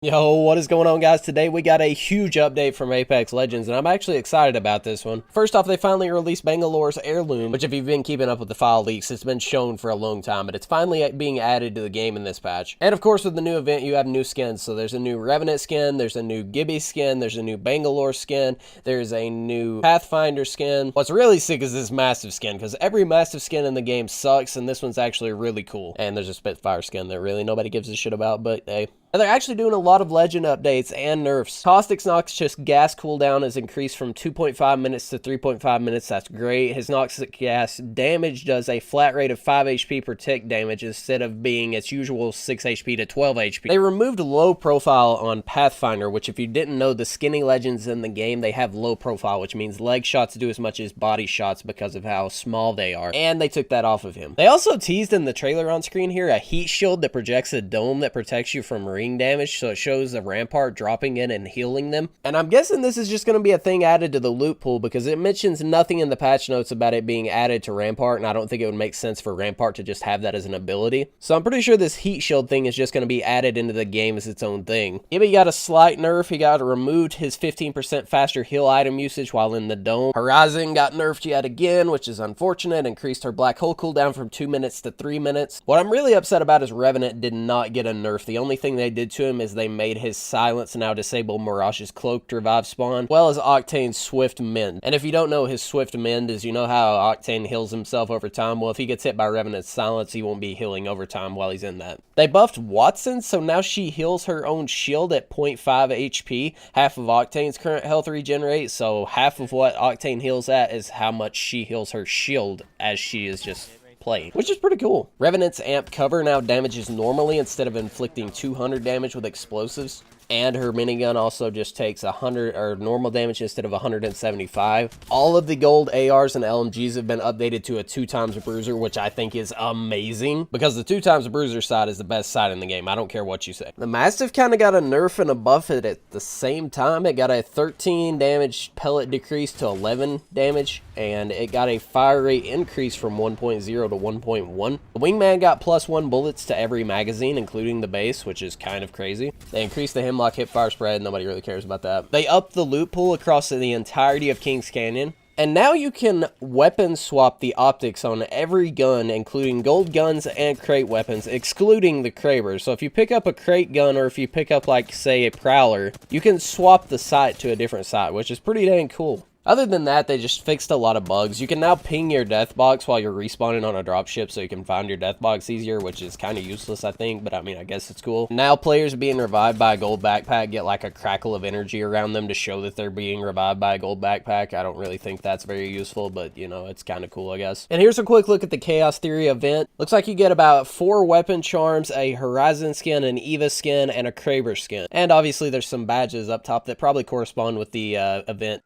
Yo, what is going on, guys? Today we got a huge update from Apex Legends, and I'm actually excited about this one. First off, they finally released Bangalore's Heirloom, which if you've been keeping up with the file leaks, it's been shown for a long time, but it's finally being added to the game in this patch. And of course, with the new event, you have new skins. So there's a new Revenant skin, there's a new Gibby skin, there's a new Bangalore skin, there's a new Pathfinder skin. What's really sick is this massive skin, because every massive skin in the game sucks, and this one's actually really cool. And there's a Spitfire skin that really nobody gives a shit about, but hey. And they're actually doing a lot of legend updates and nerfs. Caustic's noxious gas cooldown is increased from 2.5 minutes to 3.5 minutes. That's great. His noxious gas damage does a flat rate of 5 HP per tick damage instead of being its usual 6 HP to 12 HP. They removed low profile on Pathfinder, which if you didn't know, the skinny legends in the game, they have low profile, which means leg shots do as much as body shots because of how small they are. And they took that off of him. They also teased in the trailer on screen here a heat shield that projects a dome that protects you from ring damage, so it shows the Rampart dropping in and healing them. And I'm guessing this is just going to be a thing added to the loot pool because it mentions nothing in the patch notes about it being added to Rampart, and I don't think it would make sense for Rampart to just have that as an ability. So I'm pretty sure this heat shield thing is just going to be added into the game as its own thing. Gibby got a slight nerf. He got removed his 15% faster heal item usage while in the dome. Horizon got nerfed yet again, which is unfortunate. Increased her black hole cooldown from 2 minutes to 3 minutes. What I'm really upset about is Revenant did not get a nerf. The only thing they did to him is they made his silence now disable Mirage's cloaked revive spawn, as well as Octane's swift mend. And if you don't know, his swift mend is, you know how Octane heals himself over time? Well, if he gets hit by Revenant's silence, he won't be healing over time while he's in that. They buffed Watson, so now she heals her own shield at 0.5 HP. Half of Octane's current health regenerates, so half of what Octane heals at is how much she heals her shield as she is just playing, which is pretty cool. Revenant's amp cover now damages normally instead of inflicting 200 damage with explosives. And her minigun also just takes 100 or normal damage instead of 175. All of the gold ARs and LMGs have been updated to a 2x bruiser, which I think is amazing because the 2x bruiser side is the best side in the game. I don't care what you say. The Mastiff kind of got a nerf and a buff at the same time. It got a 13 damage pellet decrease to 11 damage, and it got a fire rate increase from 1.0 to 1.1. The Wingman got +1 bullets to every magazine, including the base, which is kind of crazy. They increased the Hemlock hip fire spread. Nobody really cares about that. They upped the loot pool across the entirety of Kings Canyon. And now you can weapon swap the optics on every gun, including gold guns and crate weapons, excluding the Krabers. So if you pick up a crate gun, or if you pick up, like, say, a Prowler, you can swap the sight to a different sight, which is pretty dang cool. Other than that, they just fixed a lot of bugs. You can now ping your death box while you're respawning on a dropship so you can find your death box easier, which is kind of useless, I think, but I mean, I guess it's cool. Now players being revived by a gold backpack get like a crackle of energy around them to show that they're being revived by a gold backpack. I don't really think that's very useful, but you know, it's kind of cool, I guess. And here's a quick look at the Chaos Theory event. Looks like you get about 4 weapon charms, a Horizon skin, an Eva skin, and a Kraber skin. And obviously there's some badges up top that probably correspond with the event.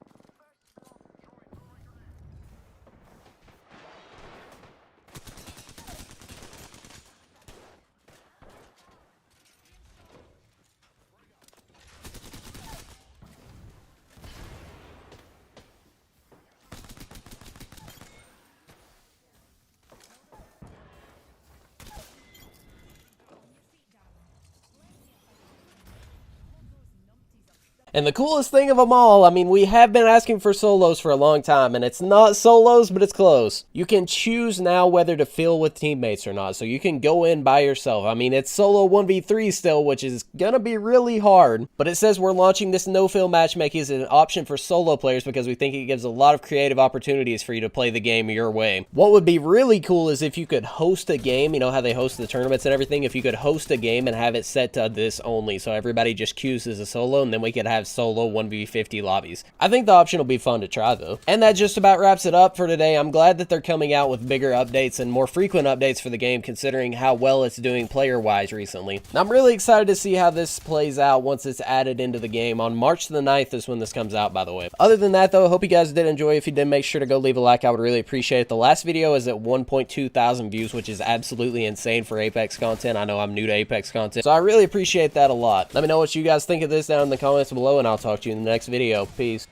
And the coolest thing of them all, I mean, we have been asking for solos for a long time, and it's not solos, but it's close. You can choose now whether to fill with teammates or not, so you can go in by yourself. I mean, it's solo 1v3 still, which is gonna be really hard, but it says we're launching this no-fill matchmaking as an option for solo players because we think it gives a lot of creative opportunities for you to play the game your way. What would be really cool is if you could host a game, you know how they host the tournaments and everything, if you could host a game and have it set to this only, so everybody just queues as a solo, and then we could have solo 1v50 lobbies. I think the option will be fun to try though. And that just about wraps it up for today. I'm glad that they're coming out with bigger updates and more frequent updates for the game considering how well it's doing player-wise recently. And I'm really excited to see how this plays out once it's added into the game. On March the 9th is when this comes out, by the way. Other than that though, I hope you guys did enjoy. If you did, make sure to go leave a like. I would really appreciate it. The last video is at 1.2 thousand views, which is absolutely insane for Apex content. I know I'm new to Apex content, so I really appreciate that a lot. Let me know what you guys think of this down in the comments below, and I'll talk to you in the next video. Peace.